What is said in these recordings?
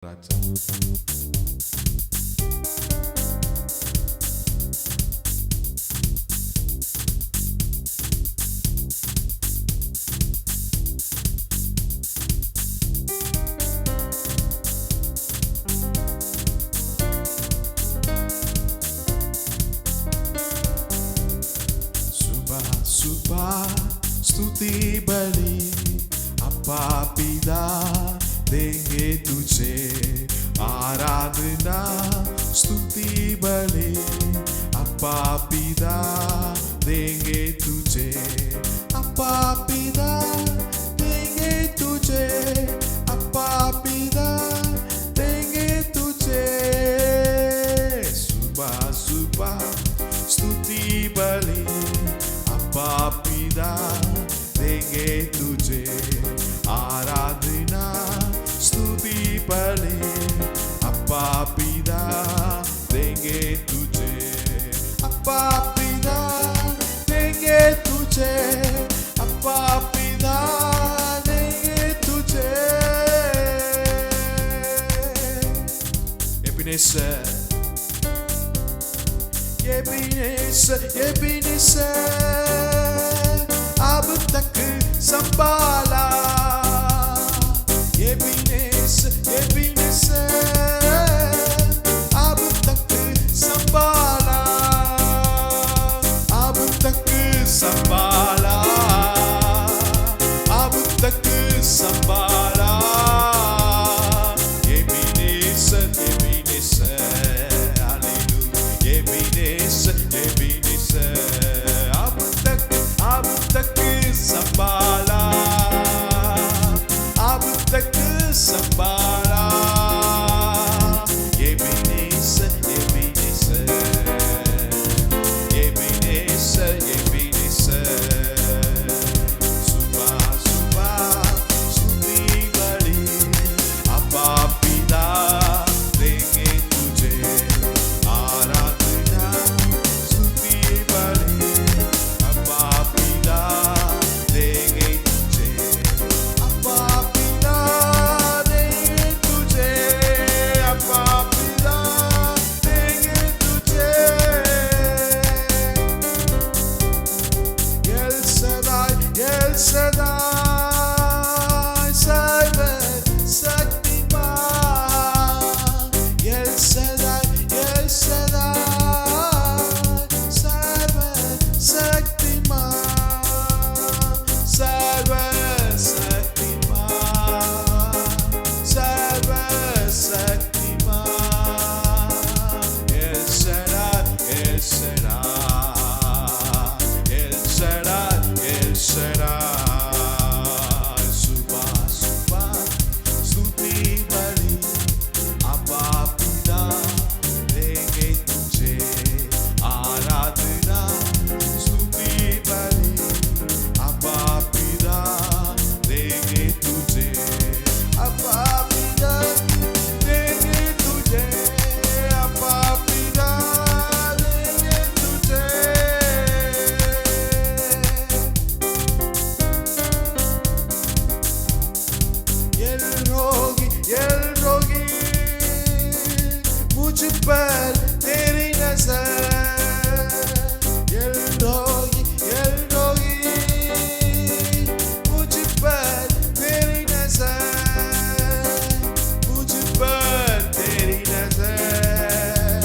Raja. Subah स्तुति बलि अप्पा पिता देंगे तुझे आराधना स्तुति बलि अप्पा पिता देंगे तुझे अप्पा पिता देंगे तुझे अप्पा पिता देंगे तुझे सुबह सुबह स्तुति बलि अप्पा पिता देंगे तुझे आराधना स्तुति बलि अप्पा पिता देंगे तुझे अप्पा पिता देंगे तुझे अप्पा पिता देंगे तुझे Ebenezer अब तक संभाला Ebenezer अब तक संभाला अब तक संभाला अब तक संभाला Ebenezer Hallelujah Ebenezer अब तक संभाला अब तक संभाला Ebenezer सुबह सुबह स्तुति बलि अप्पा पिता देंगे तुझे आराधना स्तुति बलि अप्पा पिता देंगे तुझे अप्पा पिता देंगे तुझे अप्पा पिता देंगे तुझे El Shaddai सर्वशक्तिमान El Shaddai सर्वशक्तिमान El Shaddai सुबह सुबह स्तुति बलि अप्पा पिता देंगे तुझे आराधना स्तुति बलि अप्पा पिता देंगे तुझे अप्पा पिता देंगे तुझे अप्पा पिता देंगे तुझे El rogi मुझ पर तेरी नजर El rogi मुझ पर तेरी नजर मुझ पर तेरी नजर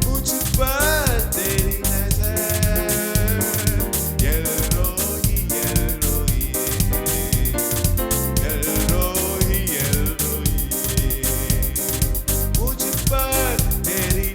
मुझ पर तेरी नजर El rogi मुझ पर तेरी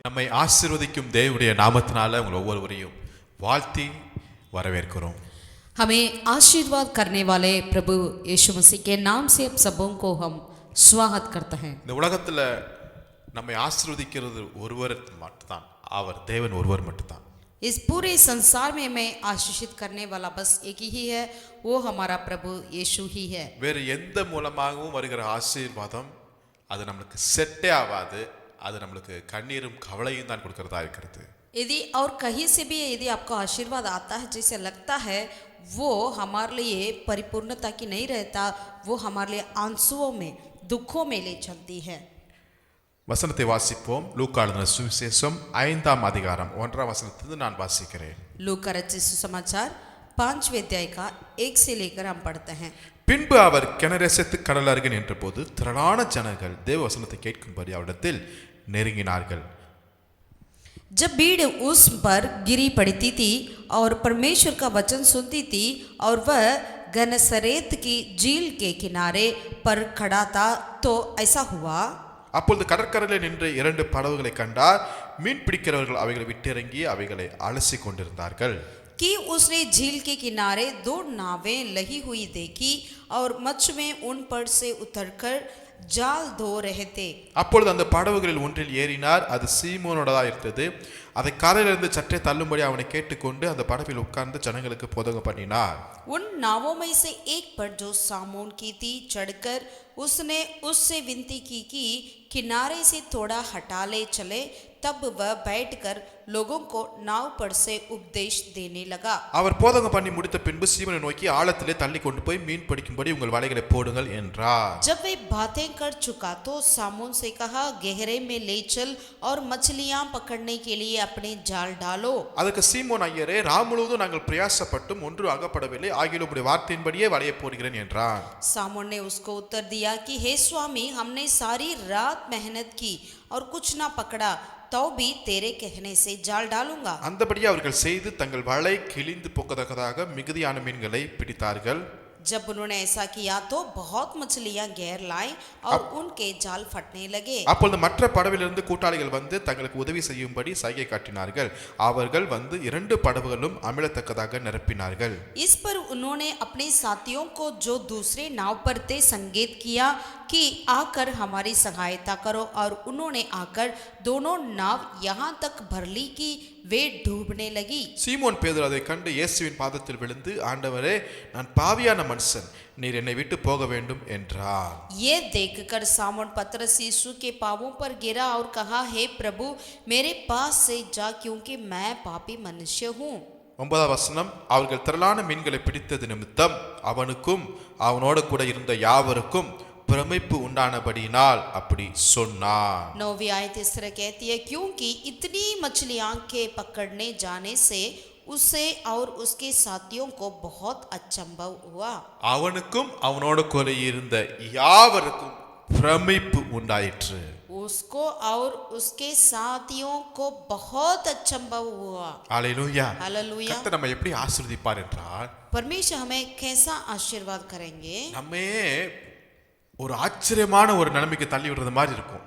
நம்மை ஆசீர்வதிக்கும் தேவனுடைய நாமத்தினால உங்கள் ஒவ்வொருவரையும் வாழ்த்தி வரவேற்கிறோம். हमें आशीर्वाद करने वाले प्रभु यीशु मसीह के नाम से आप सबों को हम स्वागत करते हैं. இந்த உலகத்துல நம்மை ஆசீர்வதிக்கிறது ஒருவர் மட்டும்தான், அவர் தேவன் ஒருவர் மட்டும்தான். इस पूरे संसार में हमें आशीषित करने वाला बस एक ही है, वो हमारा प्रभु यीशु ही है. வேறு எந்த மூலமாகவும் வருகிற ஆசீர்வாதம் அது நமக்கு செட்டே ஆகாது. அது நம்மளுக்கு கண்ணீரும் கவலையும் தான் கொடுக்கறதா இருக்கிறது. यदि और कहीं से भी यदि आपको आशीर्वाद आता है जैसे लगता है वो हमारे लिए परिपूर्णता की नहीं रहता, वो हमारे लिए आंसुओं में दुखों में ले चलती है. வசனத்தை வாசிப்போம். லூக்கா எழுதின சுவிசேஷம் 5ஆம் அதிகாரம் 1ஆம் வசனத்திலிருந்து நான் வாசிக்கிறேன். लूका रचित सुसमाचार 5वें अध्याय का 1 से लेकर हम पढ़ते हैं. பின்பு அவர் கிணரேசத்து கடல் அருகே நின்றபோது திரளான ஜனங்கள் தேவ வசனத்தை கேட்கும்படி அவரிடத்தில் நெருங்கினார்கள். जब भीड़ उस पर गिरी पड़ती थी और परमेश्वर का वचन सुनती थी और वह गनसरेत की झील के किनारे पर खड़ा था, तो ऐसा हुआ. அப்பொழுது கடற்கரையில் நின்று 2 படகுகளை கண்டார். மீன் பிடிக்கிறவர்கள் அவைகளை விட்டிறங்கி அவைகளை அலசி கொண்டிருந்தார்கள். कि उसने झील के किनारे 2 नावें लगी हुई देखी और मछुआरे उन पर से उतरकर जाल धो रहे थे. அப்பொழுது அந்த படகுகளில் ஒன்றில் ஏறினார். அது சீமோனோடதா இருந்தது. அதை கரையிலிருந்து சற்றே தள்ளும்படி அவனை கேட்டுக்கொண்டு அந்த படவில் உட்கார்ந்து ஜனங்களுக்கு போதகம் பண்ணினார். उन नावों में से एक पर जो सामोन की थी चढ़कर उसने उससे विनती की कि किनारे से थोड़ा हटा ले चले. तब वह बैठकर लोगों को नाव पर से उपदेश देने लगा. அவர் போதகம் பண்ணி முடித்த பின்பு சீமோனை நோக்கி ஆழத்திலே தள்ளி கொண்டு போய் மீன் பிடிக்கும்படி உங்கள் வலைகளை போடுங்கள் என்றார். जब वे बातें कर चुका तो सामोन से कहा, गहरे में ले चल और मछलियां पकड़ने के लिए अपने जाल डालो. அதுக்கு சீமோன், ஐயரே, ராம் முழுவதும் நாங்கள் பிரயாசப்பட்டும் ஒன்று அகப்படவில்லை, ஆகிலும் உம்முடைய வார்த்தையின்படியே வலையை போடுகிறேன் என்றார். सामोन ने उसको उत्तर दिया कि हे स्वामी, हमने सारी रात मेहनत की और कुछ ना पकड़ा, तो भी तेरे कहने से जाल डालूंगा. அந்தபடியே அவர்கள் செய்து தங்கள் வலை கிழிந்து போக்கத்தக்கதாக மிகுதியான மீன்களை பிடித்தார்கள். जब उन्होंने ऐसा किया तो बहुत मछलियां घेर लाई और उनके जाल फटने लगे. அப்பொழுது மற்ற படவிலிருந்து கூட்டாளிகள் வந்து தங்களுக்கு உதவி செய்யும்படி சைகை காட்டினார்கள். அவர்கள் வந்து 2 படகுகளும் அமிழத்தக்கதாக நிரப்பினார்கள். इस पर उन्होंने अपने साथियों को जो दूसरे नाव पर थे संकेत किया कि आकर हमारी सहायता करो, और उन्होंने आकर दोनों नाव यहाँ तक भर ली कि वे डूबने लगी. சீமோன் பேதுரு அதை கண்டு இயேசுவின் பாதத்தில் விழுந்து, ஆண்டவரே, நான் பாவியான மனுஷன், நீர் என்னை விட்டு போக வேண்டும் என்றார். ये देखकर सामोन पतरस यीशु के पांवों पर गिरा और कहा, हे प्रभु, मेरे पास से जा, क्योंकि मैं पापी मनुष्य हूँ. 9ஆம் வசனம். அவர்கள் திரளான மீன்களை பிடித்தது நிமித்தம் அவனுக்கும் அவனோடு கூட இருந்த யாவருக்கும் பிரமிப்பு உண்டானபடியினால் அப்படி சொன்னார். 9वीं आयत इस तरह कहती है, क्योंकि इतनी मछलियां के पकड़ने जाने से उसे और उसके साथियों को बहुत अचंभव हुआ. அவனுக்கும் அவனோடு கூட இருந்த யாவருக்கும் பிரமிப்பு உண்டாயிற்று. उसको और उसके साथियों को बहुत अचंभव हुआ. ஹல்லேலூயா. हालेलुया. கர்த்தர் நம்மை எப்படி ஆசீர்வதிப்பார் என்றால், परमेश्वर हमें कैसा आशीर्वाद करेंगे. நம்மே ஒரு ஆச்சரியமான ஒரு நிலைமைக்கு தள்ளி விடுறது மாதிரி இருக்கும்.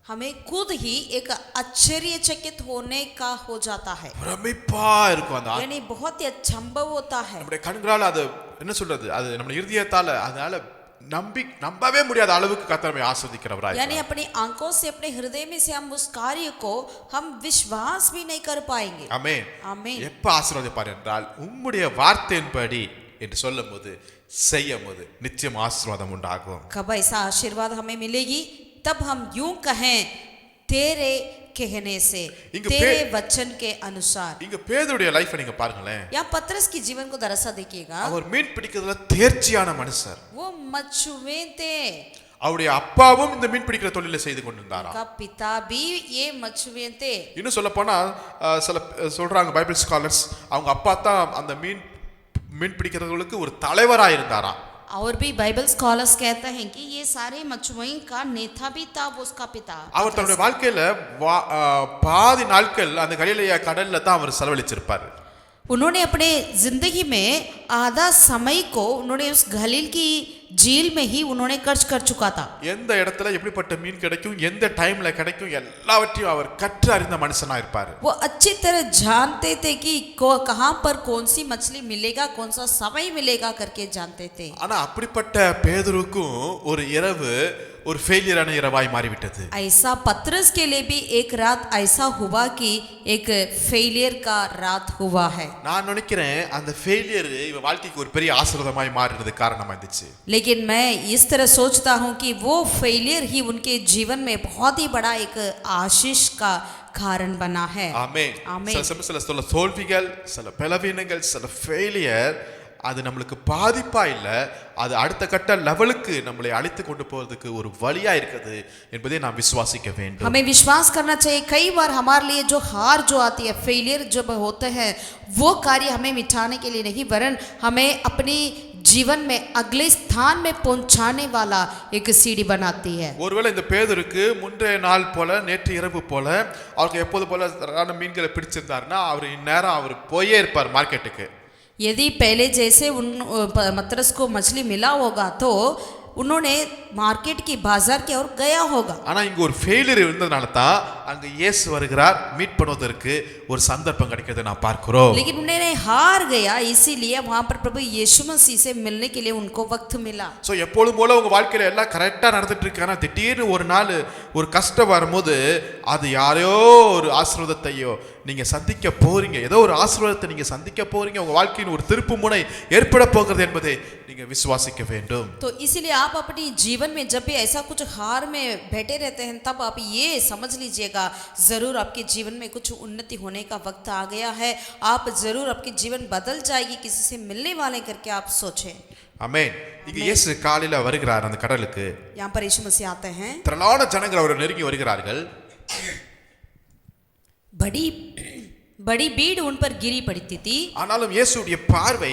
हमें खुद ही एक आश्चर्यचकित होने का हो जाता है, பிரமிப்பா இருக்கும். அந்த यानी बहुत ही अचंभव होता है. நம்முடைய கண்களால் அது என்ன சொல்றது, அது நம்ம இருதயத்தால அதனால நம்பவே முடியாத அளவுக்கு கர்த்தர் நம்மை ஆசீர்வதிக்கிறவராய். यानी अपनी आंखों से, अपने हृदय में से हम उस कार्य को हम विश्वास भी नहीं कर पाएंगे. ஆமென். ஆமென். எப்ப ஆசீர்வதிப்பார் என்றால், உம்முடைய வார்த்தையின்படி என்று சொல்லும்போது, செய்யும்போது நிச்சயம் ஆசீர்வாதம் உண்டாகும். कब ऐसा आशीर्वाद हमें मिलेगी? तब हम यूं कहें, तेरे कहने से, तेरे वचन के अनुसार. இங்க பேதுருடைய லைஃபை நீங்க பாருங்களேன். यहाँ पतरस की जीवन को दरअसल देखिएगा. அவர் மீன் பிடிக்கிறதுல தேர்ச்சியான மனுஷர். वो मछुए थे. அவருடைய அப்பாவும் இந்த மீன் பிடிக்கிற தொழிலை செய்து கொண்டிருந்தாராம். उनका पिता भी ये मछुए थे. இன்னும் சொல்ல போனா சில சொல்றாங்க பைபிள் ஸ்காலர்ஸ், அவங்க அப்பா தான் அந்த மீன் பிடிக்கிறவங்களுக்கு ஒரு தலைவராக இருந்தாராம். और भी बाइबल स्कॉलर्स कहते हैं कि ये सारे मछुआरों का नेता भी था वो उसका पिता. அவர் தன்னுடைய வாழ்க்கையில பாதி நாட்கள் அந்த கலிலேயா கடல்ல தான் அவர் செலவழிச்சிருப்பார். उन्होंने अपने जिंदगी में आधा समय को उन्होंने उस गलील की झील में ही उन्होंने कर्ज कर चुका था। எந்த இடத்துல எப்படிப்பட்ட மீன் கிடைக்கும், எந்த டைம்ல கிடைக்கும், எல்லாவற்றையும் அவர் கற்று அறிந்த மனுஷனா இருப்பாரு. वो अच्छी तरह जानते थे कि कहाँ पर कौन सी मछली मिलेगा, कौन सा समय मिलेगा करके जानते थे। ஆனா அப்படிப்பட்ட பேதுருக்கும் ஒரு இரவு ஒரு ஃபெயிலியரான இரவாய் மாறிவிட்டது. ऐसा पतरस के लिए भी एक रात ऐसा हुआ कि एक फेलियर का रात हुआ है। நான் நினைக்கிறேன் அந்த ஃபெயிலியர் இவ வாழ்க்கைக்கு ஒரு பெரிய ஆசீர்வாதமாய் மாறினது காரணமா இருந்துச்சு. लेकिन मैं इस तरह सोचता हूँ कि वो फेलियर ही उनके जीवन में बहुत ही बड़ा एक आशीष का कारण बना है। ஆமென். ஆமென். சில சமயத்துல சில தோல்விகள், சில பலவீனங்கள், சில ஃபெயிலியர் அது நம்மளுக்கு பாதிப்பா இல்ல, அது அடுத்த கட்ட லெவலுக்கு நம்மளை அழைத்து கொண்டு போறதுக்கு ஒரு வழியா இருக்குது என்பதை நாம் விசுவாசிக்க வேண்டும். हमें विश्वास करना चाहिए कई बार हमारे लिए जो हार जो आती है, फेलियर जब होते हैं, वो कार्य हमें मिटाने के लिए नहीं वरन हमें अपनी जीवन में अगले स्थान में पहुंचाने वाला एक सीढ़ी बनाती है। ஒருவேளை இந்த பேதுருக்கு முந்தைய நாள் போல நேற்று இரவு போல அவருக்கு எப்போது போல மீன்களை பிடிச்சிருந்தாருன்னா அவர் இந்நேரம் அவர் போயே இருப்பார் மார்க்கெட்டுக்கு. यदि पहले जैसे उन पतरस को मछली मिला होगा तो उन्होंने मार्केट की बाजार की ओर गया होगा। ஆனா இங்க ஒரு ஃபெயிலியர் இருந்ததனால தான் அங்க இயேசு வருகிறார், மீட் பண்ணுவதற்கு ஒரு சந்தர்ப்பம் கிடைக்கிறதை நான் பார்க்கிறோம். लेकिन उन्होंने हार गया, इसीलिए वहां पर प्रभु यीशु मसीह से मिलने के लिए उनको वक्त मिला। சோ எப்பொழுதும் போல உங்க வாழ்க்கையில எல்லாம் கரெக்டா நடந்துட்டு இருக்கு, ஆனா திடீர்னு ஒரு நாள் ஒரு கஷ்டம் வரும்போது அது யாரையோ ஒரு ஆசீர்வாதத்தையோ நீங்க சந்திக்க போறீங்க, ஏதோ ஒரு ஆசீர்வாதத்தை நீங்க சந்திக்க போறீங்க, உங்க வாழ்க்கையின் ஒரு திருப்பு முனை ஏற்பட போகிறது என்பதை நீங்க விசுவாசிக்க வேண்டும். तो इसीलिए आप अपनी जीवन में जब भी ऐसा कुछ हार में बैठे रहते हैं तब आप ये समझ लीजिएगा जरूर आपके जीवन में कुछ उन्नति होने का वक्त आ गया है, आप जरूर आपकी जीवन बदल जाएगी, किसी से मिलने वाले करके आप सोचें। ஆமென். இங்க இயேசு காலையில வருகிறார் அந்த கடலுக்கு. यहाँ पर यीशु मसीह आते हैं, திரளான ஜனங்கள் அவரை நெருங்கி வருகிறார்கள். बड़ी बड़ी भीड़ उन पर गिरी पड़ती थी। ஆனாலும் இயேசுடைய பார்வை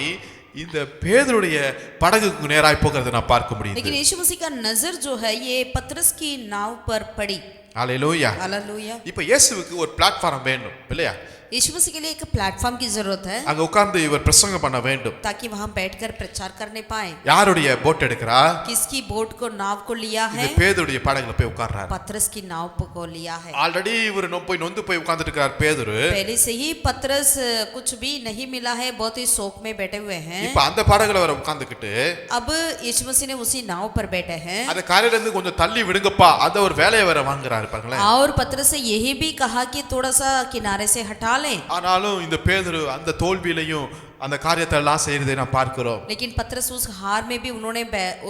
இந்த பேதுருடைய படகுக்கு நேராய் போகிறதை நான் பார்க்க முடியுது. लेकिन यीशु मसीह का नजर जो है ये पतरस की नाव पर पड़ी। ஹalleluya. हालेलुया। இப்ப இயேசுவுக்கு ஒரு பிளாட்ஃபார்ம் வேணும் இல்லையா? यीशु मसीह के लिए एक प्लेटफॉर्म की जरूरत है அங்க உட்கார்ந்து இவர் பிரசங்கம் பண்ண வேண்டும். ताकि वहां बैठकर प्रचार करने पाए। யாருடைய போட் எடுக்கிறா? किसकी बोट को नाव को लिया இந்த है? பேதுருடைய படகுல போய் உட்கார்றாரு. पतरस की नाव को लिया है। ஆல்ரெடி இவர் போய் நொந்து போய் உட்கார்ந்துட்டு இருக்கார் பேதுரு. पहले से ही पतरस कुछ भी नहीं मिला है, बहुत ही शोक में बैठे हुए हैं। இப்ப அந்த படகுல வர உட்கார்ந்துக்கிட்டு अब यीशु मसीह ने उसी नाव पर बैठे हैं அந்த காலையில இருந்து கொஞ்சம் தள்ளி விடுங்கப்பா, அத ஒரு வேலையை வர வாங்குறாரு பாருங்களேன். और पतरस से यही भी कहा कि थोड़ा सा किनारे से हटा लें। ஆனாலும் இந்த பேதுரு அந்த தோல்வியிலையும் அந்த காரியத்தை எல்லாம் செய்யறதை நான் பார்க்கிறோம். लेकिन पतरस उस हार में भी उन्होंने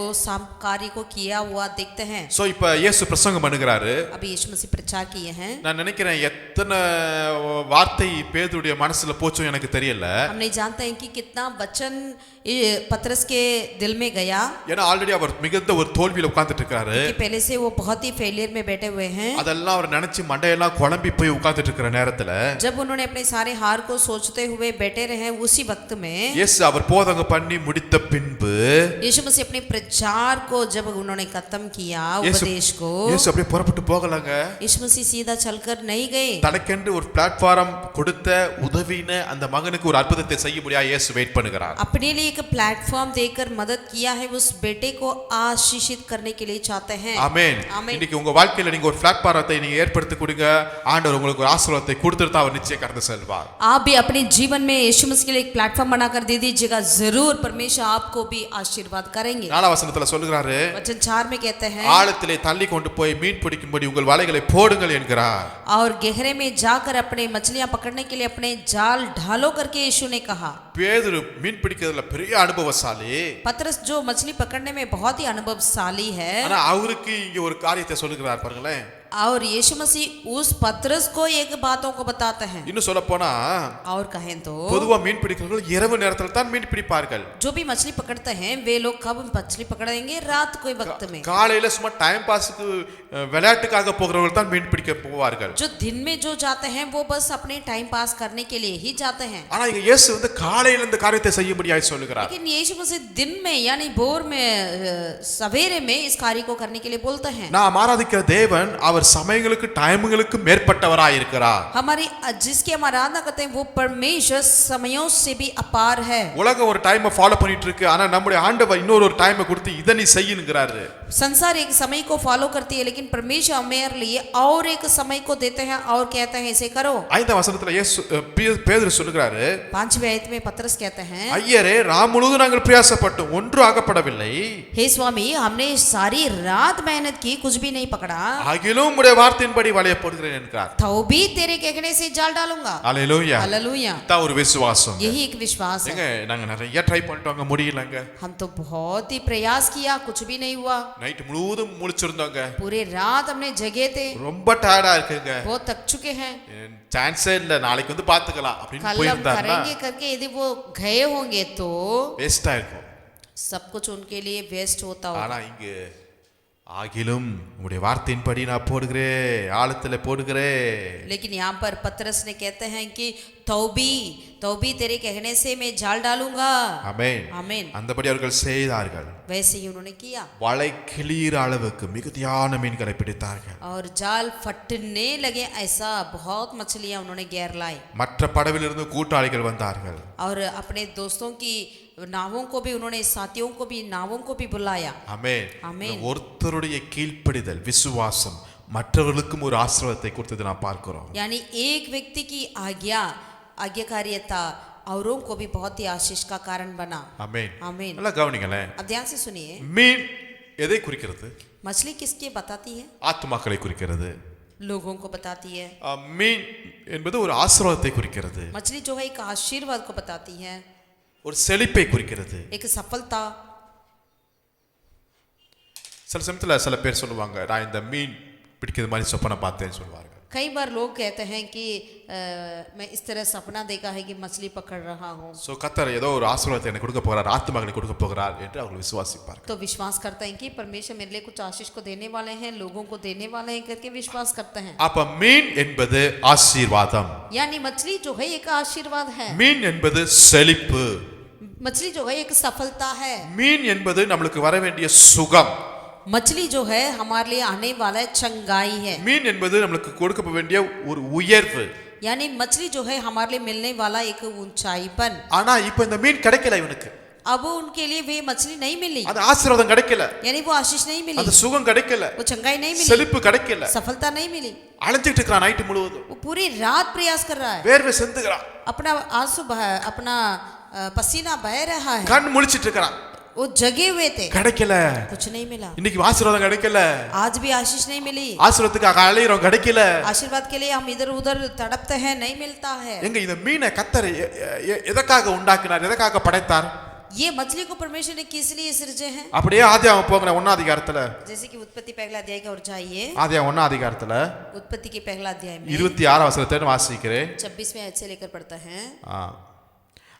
उस कार्य को किया हुआ देखते हैं। சோ இப்ப இயேசு பிரசங்கம் பண்ணுகிறாரு. अभी यीशु मसीह प्रचार किए हैं। நான் நினைக்கிறேன் எத்தனை வார்த்தை பேதுருடைய மனசுல போச்சோ எனக்கு தெரியல. हम नहीं जानते हैं कि कितना वचन पतरस के दिल में गया, ஏன்னா ஆல்ரெடி அவர் மிகுந்த ஒரு தோல்வியில உட்கார்ந்துட்டு இருக்காரு. कि पहले से वो बहुत ही फेलियर में बैठे हुए हैं। அதெல்லாம் அவர் நினைச்சு மண்டையெல்லாம் குழம்பி போய் உட்கார்ந்துட்டு இருக்கிற நேரத்துல जब उन्होंने अपने सारे हार को सोचते हुए बैठे रहे उसी वक्त में இயேசு அவர் போதங்க பண்ணி முடித்த பின்பு यीशु मसीह अपने प्रचार को जब उन्होंने खत्म किया, उपदेश को, இயேசு அப்படியே புறப்பட்டு போகலங்க. यीशु मसीह सीधा चलकर नहीं गए। தனக்கென்று ஒரு பிளாட்ஃபார்ம் கொடுத்த உதவின அந்த மகனுக்கு ஒரு அற்புதத்தை செய்ய முடியா இயேசு வெயிட் பண்ணுகிறார். अपने लिए एक प्लेटफॉर्म देकर मदद किया है, उस बेटे को आशीषित करने के लिए चाहते हैं। ஆமென். இன்னைக்கு உங்க வாழ்க்கையில நீங்க ஒரு பிளாட்ஃபார்த்தை நீங்க ஏற்படுத்தி கொடுங்க, ஆண்டவர் உங்களுக்கு ஒரு ஆசீர்வாதத்தை கொடுத்துட்டு அவர் நிச்சயம் கடந்து செல்வார். आप भी अपने जीवन में यीशु मसीह के लिए एक प्लेटफॉर्म बनाकर दे दीजिएगा, जरूर परमेश्वर आपको भी आशीर्वाद करेंगे। 4 வசனத்துல சொல்றாரு, वचन 4 में कहते हैं, ஆழத்திலே தள்ளி கொண்டு போய் மீன் பிடிக்கும்படி உங்கள் வலைகளை போடுங்கள் என்கிறார். और गहरे में जाकर अपने मछलियां पकड़ने के लिए अपने जाल ढालो करके यीशु ने कहा। பேதுரு மீன் பிடிக்கிறதுல பெரிய அனுபவசாலி. पतरस जो मछली पकड़ने में बहुत ही अनुभवशाली है, ஆனா அவருக்கு இங்க ஒரு காரியத்தை சொல்லுகிறார் பாருங்களேன். और यीशु मसीह उस पतरस को एक बातों को बताते हैं। இன்னும் சொல்ல போனா और कहें तो பொதுவா மீன் பிடிக்கிறவர்கள் இரவு நேரத்துல தான் மீன் பிடிப்பார்கள். जो भी मछली पकड़ते हैं वे लोग कब मछली पकड़ेंगे? रात को वक्त में। காலையில சும்மா டைம் பாஸ்க்கு விளையாட்டுக்காக போகிறவர்கள் தான் மீன் பிடிக்க போவார்கள். जो दिन में जो जाते हैं वो बस अपने टाइम पास करने के लिए ही जाते हैं। ஆனா இங்க இயேசு காலையில இந்த காரியத்தை செய்யும்படியாய் சொல்லுகிறார். लेकिन यीशु मसीह दिन में यानी भोर में सवेरे में इस कार्य को करने के लिए बोलते हैं। நாம் ஆராதிக்கிற தேவன் அவர் சமயங்களுக்கு டைமுங்களுக்கு மேற்பட்டவராய் இருக்கிறார். हमारी जिसकी हम आराधना करते हैं वो परमेश्वर समयों से भी अपार है. உலகம் ஒரு டைமை ஃபாலோ பண்ணிட்டு இருக்கு, ஆனா நம்முடைய ஆண்டவர் இன்னொரு டைமை கொடுத்து இதை நீ செய்யுங்கிறாரு. संसार एक समय को फॉलो करती है, लेकिन परमेश्वर हमारे लिए और एक समय को देते हैं और कहते हैं इसे करो. 5ஆம் வசனத்துல பேதுரு சொல்லுகிறாரு, 5वें आयत में पतरस कहते हैं, ஐயரே ராம் முழுவதும் நாங்கள் பிரயாசப்பட்டோம், ஒன்று ஆகப்படவில்லை. हे स्वामी हमने सारी रात मेहनत की, कुछ भी नहीं पकड़ा, ஆகிலும் உம்முடைய வார்த்தையின்படி வலைய போடுகிறேன் என்கிறார். तो भी तेरे कहने से जाल डालूंगा. அல்லேலூயா. हालेलुया. தான் ஒரு விசுவாசம். यही एक विश्वास है. ஏங்க நாங்க நிறைய ட்ரை பண்ணிட்டோங்க, முடியலங்க. हम तो बहुत ही प्रयास किया, कुछ भी नहीं हुआ. நைட் முழுவதும் முழிச்சிருந்தோங்க, पूरे रात हमने जगे थे, ரொம்ப டயர்டா இருக்குங்க, बहुत थक चुके हैं, சான்ஸே இல்ல, நாளைக்கு வந்து பாத்துக்கலாம் அப்படின்னு कल हम போயிருந்தாருன்னா करेंगे करके यदि वो गए होंगे तो வேஸ்டா இருக்கும். सब कुछ उनके लिए वेस्ट होता होगा. ஆனா இங்க ஆகிலும் உம்முடைய வார்த்தையின்படி நான் போடுகிறேன், ஆழத்துல போடுகிறேன். लेकिन यहाँ पर पतरस ने कहते हैं कि तौबी तेरे कहने से मैं जाल डालूंगा. ஆமென். आमीन. அந்தபடி அவர்கள் செய்தார்கள். वैसे ही उन्होंने किया வலை கிளியிற அளவுக்கு மிகுதியான மீன்களை பிடித்தார்கள். और जाल फटने लगे, ऐसा बहुत मछलियां उन्होंने घेर लाई. மற்ற படவிலிருந்து கூட்டாளிகள் வந்தார்கள். और अपने दोस्तों की नावों को भी उन्होंने, साथियों को भी, नावों को भी बुलाया. ஆமென். ஆமென். ஒருத்தருடைய கீழ்ப்படிதல் விசுவாசம் மற்றவர்களுக்கும் ஒரு ஆசீர்வாதத்தை கொடுத்தது நான் பார்க்கிறோம். यानी एक व्यक्ति की आज्ञाकारिता औरों को भी बहुत ही आशीष का कारण बना. ஆமென். आमीन. நல்லா கவனிங்களேன். अब ध्यान से सुनिए, மீன் எதை குறிக்கிறது? मछली किसके बताती है? ஆத்துமாக்களை குறிக்கிறது. लोगों को बताती है. மீன் என்பது ஒரு ஆசீர்வாதத்தை குறிக்கிறது, मछली जो है एक आशीर्वाद को बताती है, ஒரு செழிப்பை குறிக்கிறது. एक सफलता. சில சமயத்தில் சில பேர் சொல்லுவாங்க, நான் இந்த மீன் பிடிக்கிறது மாதிரி சொப்பனை பார்த்தேன்னு சொல்லுவாங்க. कई बार लोग कहते हैं कि मैं इस तरह सपना देखा है कि मछली पकड़ रहा हूँ. ஸோ கர்த்தர் ஏதோ ஒரு ஆசீர்வாதத்தை எனக்கு கொடுக்க போகிறார், ஆத்துமாக்களை கொடுக்க போகிறார் என்று அவர்கள் விசுவாசிப்பார்கள். तो विश्वास करते हैं कि परमेश्वर मेरे लिए कुछ आशीष को देने वाले हैं, लोगों को देने वाले हैं करके विश्वास करते हैं. அப்ப மீன் என்பது ஆசீர்வாதம், यानी मछली जो है एक आशीर्वाद है, மீன் என்பது செழிப்பு, मछली जो है एक सफलता है, மீன் என்பது நம்மளுக்கு வர வேண்டிய சுகம், मछली जो है हमारे लिए आने वाला चंगाई है, மீன் என்பது நம்மளுக்கு கொடுக்க வேண்டிய ஒரு உயர்வு. यानी मछली जो है हमारे लिए मिलने वाला एक ऊंचाईपन. ஆனா இப்ப இந்த மீன் கிடைக்கல இவனுக்கு, अब उनके लिए वे मछली नहीं मिली, அந்த ஆசீர்வாதம் கிடைக்கல, यानी वो आशीष नहीं मिली, அந்த சுகம் கிடைக்கல, वो चंगाई नहीं मिली, செழிப்பு கிடைக்கல, सफलता नहीं मिली. அலைஞ்சிட்டு இருக்கிறான் நைட்டு முழுவதும், वो पूरी रात प्रयास कर रहा है, வேர்வை சிந்துகிறான், अपना आंसू अपना पसीना बह रहा है, கண் முழிச்சிட்டு இருக்கிறான், वो जगे हुए थे, கிடைக்கல, कुछ नहीं मिला. இன்னைக்கு ஆசீர்வாதம் கிடைக்கல, आज भी आशीष नहीं मिली, ஆசீர்வாதத்துக்காக அலையிறோம், கிடைக்கல. आशीर्वाद के लिए हम इधर उधर तड़पते हैं, नहीं मिलता है. எங்க இந்த மீனை கர்த்தர் எதற்காக உண்டாக்கினார், எதற்காக படைத்தார்? ये मछली को परमेश्वर ने किस लिए सृजे हैं? அப்படியே ஆதியாகமம் போங்க 1ஆம் அதிகாரத்துல, जैसे कि उत्पत्ति पहला अध्याय की ओर जाइए. ஆதியாகமம் 1ஆம் அதிகாரத்துல उत्पत्ति के पहला अध्याय में 26ஆம் வசனத்தை வாசிக்கிறேன். 26वें आयत से लेकर पढ़ते हैं.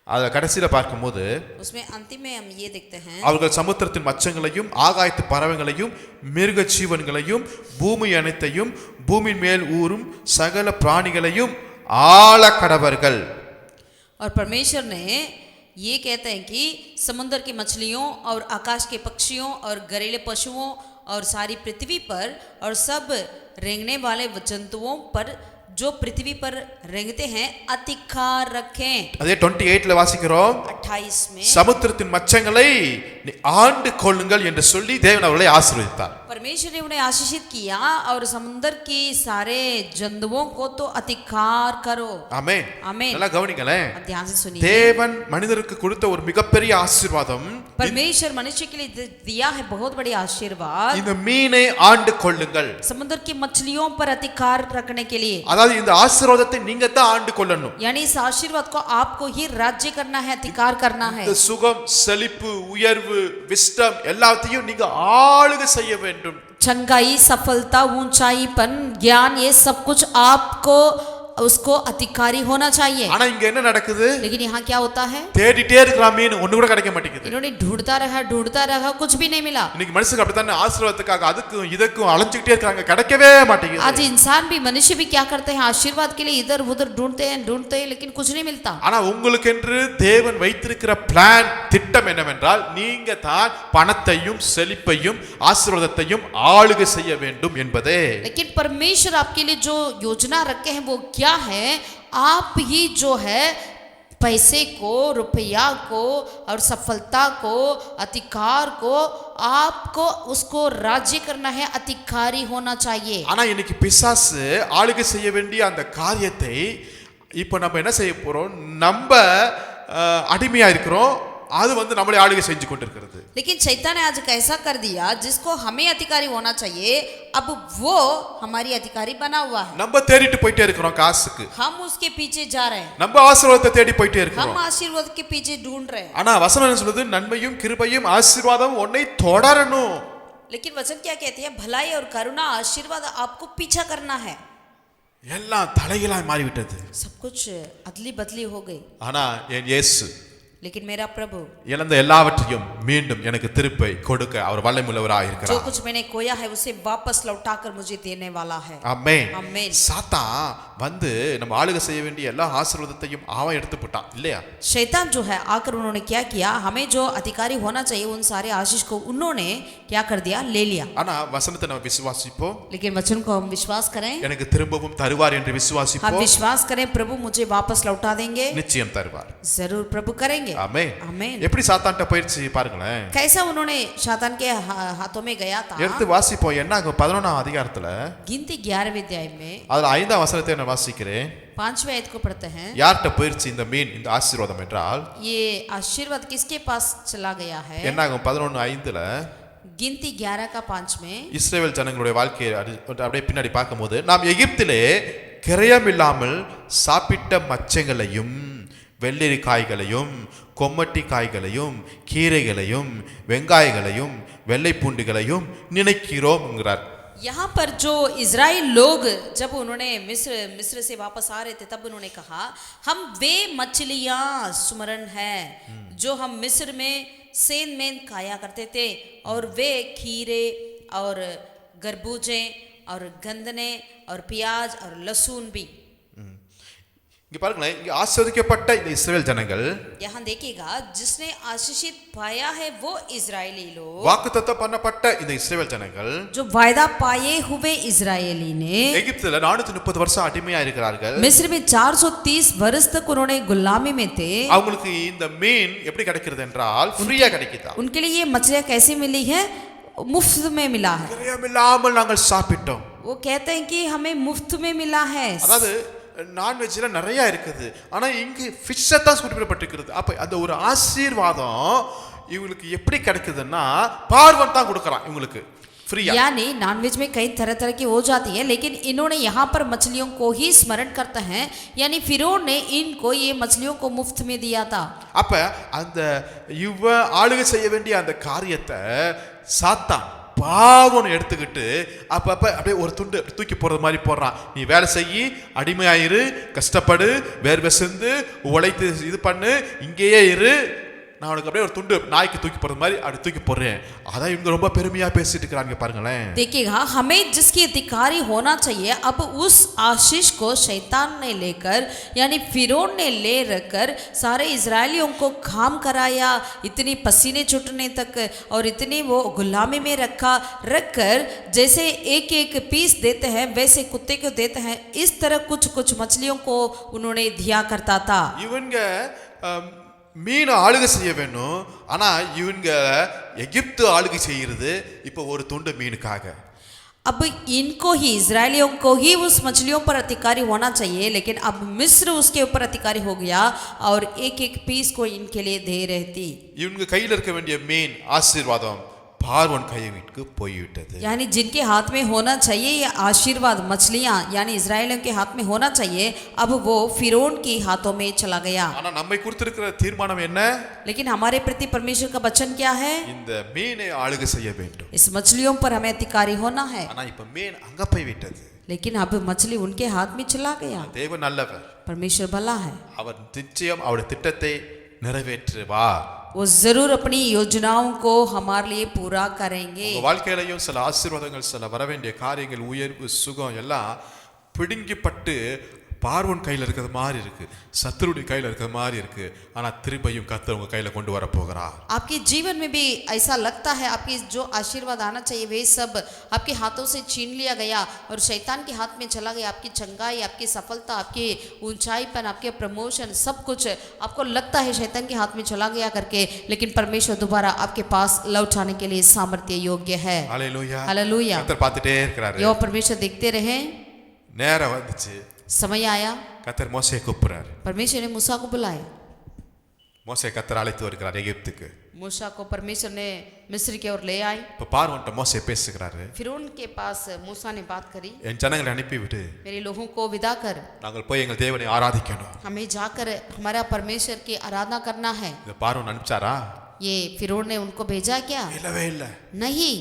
அத கடைசியில பார்க்கும்போது, उसमें अंतिम में हम ये देखते हैं, அவர்கள் சமுத்திரத்தின் மச்சங்களையும் ஆகாயத்து பறவைகளையும் மிருக ஜீவன்களையும் பூமி அனைத்தையும் பூமியின் மேல் ஊறும் சகல பிராணிகளையும் ஆள கடவர்கள். और परमेश्वर ने ये कहते हैं कि समुद्र की मछलियों और आकाश के पक्षियों और घरेलू पशुओं और सारी पृथ्वी पर और सब रेंगने वाले जंतुओं पर जो पृथ्वी पर रेंगते हैं अधिकार रखें. அதே 28ல வாசிக்கிறோம், 28 में சமுத்திரத்தின் மச்சங்களை நீ ஆண்டு கொள்ளுங்கள் என்று சொல்லி தேவன் அவர்களை ஆசீர்வதித்தார். परमेश्वर ने उन्हें आशीषित किया और समुद्र की सारे जंतुओं को तो अधिकार करो. ஆமென். आमीन. நல்லா கவனிங்களேன், अब ध्यान से सुनिए, தேவன் மனிதருக்கு கொடுத்த ஒரு மிகப்பெரிய ஆசீர்வாதம், परमेश्वर मनुष्य के लिए दिया है बहुत बड़ी आशीर्वाद, இந்த மீனை ஆண்டு கொள்ளுங்கள். समुद्र की मछलियों पर अधिकार रखने के लिए. அதாவது இந்த ஆசீர்வாதத்தை நீங்க தான் ஆண்டு கொள்ளணும். यानी इस आशीर्वाद को आपको ही राज्य करना है, अधिकार करना है. இந்த சுகம், செழிப்பு, உயர்வு, விஸ்டம் எல்லாத்தையும் நீங்க ஆளுகை செய்ய வேண்டும். चंगाई, सफलता, ऊंचाईपन, ज्ञान, ये सब कुछ आपको उसको अधिकारी होना चाहिए। ஆனா இங்க என்ன நடக்குது? लेकिन यहाँ क्या होता है? தேடிட்டே இருக்கிற மீன் ஒண்ணு கூட கிடைக்க மாட்டேங்குது. इन्होंने ढूंढता रहा कुछ भी नहीं मिला। இன்னைக்கு மனுஷங்க அப்படித்தானே ஆசீர்வாதத்துக்காக அதுக்கும் இதுக்கும் அலைஞ்சிட்டே இருக்காங்க, கிடைக்கவே மாட்டேங்குது. आज इंसान भी मनुष्य भी क्या करते हैं, आशीर्वाद के लिए इधर उधर ढूंढते हैं लेकिन कुछ नहीं मिलता। ஆனா உங்களுக்கென்று தேவன் வைத்திருக்கிற பிளான் திட்டம் என்னவென்றால் நீங்க தான் பணத்தையும் செழிப்பையும் ஆசீர்வாதத்தையும் ஆளுகை செய்ய வேண்டும் என்பதே। लेकिन परमेश्वर आपके लिए जो योजना रखे हैं वो क्या है? आप ही जो है पैसे को, रुपया को और सफलता को, अधिकार को, आपको उसको राज्य करना है, अधिकारी होना चाहिए। ஆனா இன்னைக்கு பிசாசு ஆளுகை செய்ய வேண்டிய அந்த காரியத்தை இப்போ நம்ம என்ன செய்ய போறோம்? நம்ம அடிமையா இருக்கிறோம், அது நம்மளை ஆளுகை செஞ்சு கொண்டிருக்கிறது। लेकिन शैतान ने आज कैसा कर दिया, जिसको हमें अधिकारी होना चाहिए अब वो हमारी अधिकारी बना हुआ है। நம்ம தேடிட்டு போயிட்டே இருக்கிறோம் காசுக்கு, हम उसके पीछे जा रहे हैं, நம்ம ஆசீர்வாதத்தை தேடி போயிட்டே இருக்கிறோம்। हम आशीर्वाद के पीछे ढूंढ रहे हैं। ஆனா வசனம் என்ன சொல்லுது? நன்மையும் கிருபையும் ஆசீர்வாதம் உன்னை தொடரணும்। लेकिन वचन क्या कहते हैं? भलाई और करुणा आशीर्वाद आपको पीछा करना है। எல்லாம் தலைகீழாய் மாறிவிட்டது। सब कुछ अदली बदली हो गई। ஆனா என் இயேசு लेकिन मेरा प्रभु இழந்த எல்லாவற்றையும் மீண்டும் எனக்கு திருப்பி கொடுக்க அவர் வல்லமையுள்ளவராக जो இருக்கிறார்। कुछ मैंने खोया है उसे वापस लौटाकर मुझे देने वाला है। ஆமென்। आमीन। சாத்தான் நம்ம ஆளுகை செய்ய வேண்டிய எல்லா ஆசீர்வாதத்தையும் அவன் எடுத்து போட்டான் இல்லையா? शैतान जो है आकर उन्होंने क्या किया, हमें जो अधिकारी होना चाहिए उन सारे आशीष को उन्होंने क्या कर दिया, ले लिया। ஆனா வசனத்தை நம்ம விசுவாசிப்போம், लेकिन वचन को हम विश्वास करें, எனக்கு திரும்பவும் தருவார் என்று हम விசுவாசிப்போம், विश्वास करें प्रभु मुझे वापस लौटा देंगे, நிச்சயம் தருவார்। जरूर प्रभु करेंगे। ஆமென்। आमीन। எப்படி சாத்தான்ட்ட போயிடுச்சு பாருங்களேன்। कैसा उन्होंने शैतान के हाथों में गया था। எடுத்து வாசிப்போம், என்ன ஆகும் 11ஆம் அதிகாரத்துல गिनती 11वें अध्याय में அதுல 5ஆம் வசனத்தை நான் வாசிக்கிறேன்। 5वें आयत को पढ़ते हैं। யார்கிட்ட போயிடுச்சு இந்த மீன், இந்த ஆசீர்வாதம் என்றால் ये आशीर्वाद किसके पास चला गया है? என்ன ஆகும் 11:5ல गिनती 11 का 5 में இஸ்ரவேல் ஜனங்களுடைய வாழ்க்கையை அப்படியே பின்னாடி பார்க்கும்போது, நாம் எகிப்திலே கிரயமில்லாமல் சாப்பிட்ட மச்சங்களையும் வெள்ளரி காய்களையும் கொம்மட்டி காய்களையும் கீரைகளையும் வெங்காயங்களையும் வெள்ளை பூண்டுகளையும் நினைக்கிறோம்ங்கிறார்। यहाँ पर जो इजराइल लोग जब उन्होंने मिस्र से वापस आ रहे थे तब उन्होंने कहा हम वे मछलियां सुमरन है जो हम मिस्र में सेन में खाया करते थे, और वे खीरे और खरबूजे और गंदने और प्याज और लहसुन भी। இங்க பாருங்களேன், இங்க ஆசீர்வதிக்கப்பட்ட இந்த இஸ்ரவேல் ஜனங்கள், यहाँ देखिएगा जिसने आशीषित पाया है वो इजरायली लोग, வாக்குத்தத்தம் பண்ணப்பட்ட இந்த இஸ்ரவேல் ஜனங்கள் जो वायदा पाए हुए इजरायली ने எகிப்துல 430 வருஷம் அடிமையா இருக்கிறார்கள்। मिस्र में 430 वर्ष तक उन्होंने गुलामी में थे। அவங்களுக்கு இந்த மீன் எப்படி கிடைக்கிறது என்றால் ஃப்ரீயா கிடைக்குதா? उनके लिए ये मछलियां कैसे मिली है? मुफ्त में मिला है। கிரயமில்லாமல் நாங்கள் சாப்பிட்டோம்। वो कहते हैं कि हमें मुफ्त में मिला है। அதாவது நான்வெஜ்ல நிறைய இருக்குது, ஆனா இங்கு ஃபிஷ்ஷை தான் குறிப்பிடப்பட்டிருக்கிறது। அப்ப அந்த ஒரு ஆசீர்வாதம் இவங்களுக்கு எப்படி கிடைக்குதுன்னா பார்வன் தான் கொடுக்கறான் இவங்களுக்கு फ्री। यानी नॉनवेज में कई तरह तरह की हो जाती है, लेकिन इन्होंने यहाँ पर मछलियों को ही स्मरण करते हैं, यानी फिरौन ने इनको ये मछलियों को मुफ्त में दिया था। அப்ப அந்த இவ ஆளுகை செய்ய வேண்டிய அந்த காரியத்தை சாத்தான் பாவம் எடுத்துக்கிட்டு அப்பப்ப அப்படியே ஒரு துண்டு தூக்கி போறது மாதிரி போடுறான்। நீ வேலை செய்யி, அடிமையாயிரு, கஷ்டப்படு, வேர்வை சிந்து, உழைத்து இது பண்ணு, இங்கேயே இரு, நான் உனக்கு அப்படியே ஒரு துண்டு நாய்க்கு தூக்கி போடுறது மாதிரி அப்படி தூக்கி போடுறேன்। அதான் இவங்க ரொம்ப பெருமையா பேசிட்டு இருக்காங்க பாருங்களேன்। देखिएगा हमें जिसकी अधिकारी होना चाहिए, अब उस आशीष को शैतान ने लेकर यानी फिरौन ने ले रखकर सारे इजरायलियों को काम कराया, इतनी पसीने छूटने तक और इतनी वो गुलामी में रखकर जैसे एक एक पीस देते हैं वैसे कुत्ते को देते हैं, इस तरह कुछ कुछ मछलियों को उन्होंने दिया करता था। இவங்க மீன் ஆளுகை செய்ய வேணும், ஆனா இவங்க எகிப்து ஆளுகை செய்யறது இப்போ ஒரு துண்டு மீனுக்காக। अब इनको ही इजरायलियों को ही उस मछलियों पर अधिकारी होना चाहिए, लेकिन अब मिस्र उसके ऊपर अधिकारी हो गया और एक एक पीस को इनके लिए दे रही थी। இவங்க கையில் இருக்க வேண்டிய மீன் ஆசீர்வாதம் பார்வோன் கைவிட்டு போய்விட்டது. यानी जिनके हाथ में होना चाहिए ये आशीर्वाद मछलियां यानी इजरायलियों के हाथ में होना चाहिए, अब वो फिरौन के हाथों में चला गया। ஆனா நம்மை குறித்திருக்கிற தீர்மானம் என்ன? लेकिन हमारे प्रति परमेश्वर का वचन क्या है? இந்த மீனை ஆளுகை செய்ய வேண்டும். इस मछलियों पर हमें अधिकारी होना है। ஆனா இப்ப மீன் அங்க போய்விட்டது. लेकिन अब मछली उनके हाथ में चला गया। தேவன் நல்லவர். परमेश्वर भला है, அவர் நிச்சயம் அவருடைய திட்டத்தை நிறைவேற்றுவார். वो जरूर अपनी योजनाओं को हमारे लिए पूरा करेंगे। உங்க வாழ்க்கையிலையும் சில ஆசீர்வாதங்கள், சில வரவேண்டிய காரியங்கள், உயர்வு, சுகம் எல்லாம் பிடுங்கிப்பட்டு பார்வோன் கையில் இருக்கிறது மாதிரி இருக்கு, சத்துருடைய கையில் இருக்கிற மாதிரி இருக்கு. ஆனா திரும்பியும் கர்த்தர் உங்க கையில கொண்டு வர போகிறார். आपके जीवन में भी ऐसा लगता है आपके जो आशीर्वाद आना चाहिए वे सब आपके हाथों से छीन लिया गया और शैतान के हाथ में चला गया। आपकी चंगाई, आपकी सफलता, आपकी ऊंचाईपन, आपके प्रमोशन, सब कुछ आपको लगता है शैतान के हाथ में चला गया करके, लेकिन परमेश्वर दोबारा आपके पास लौटाने के लिए सामर्थ्य योग्य है। ஹல்லேலூயா. हालेलुया। கர்த்தர் பார்த்துட்டே இருக்கிறாரு. यो परमेश्वर देखते रहे। நேரம் வந்துச்சு. समय आया, கர்த்தர் மோசேயை கூப்பிடுறாரு. परमेश्वर ने मूसा को बुलाया। மோசே கர்த்தர் அழைத்து வருகிறார் எகிப்துக்கு. मूसा को परमेश्वर ने मिस्र की ओर ले आए। இப்ப பார்வோன்ட்ட மோசே பேசுகிறாரு. फिर उनके पास मूसा ने बात करी, என் ஜனங்களை அனுப்பிவிடு, मेरे लोगों को विदा कर, நாங்கள் போய் எங்கள் தேவனை ஆராதிக்கணும். हमें जाकर हमारा परमेश्वर की आराधना करना है। இந்த பார்வோன் அனுப்பிச்சாரா? ये फिरौन ने उनको भेजा क्या? இல்லவே இல்ல. नहीं,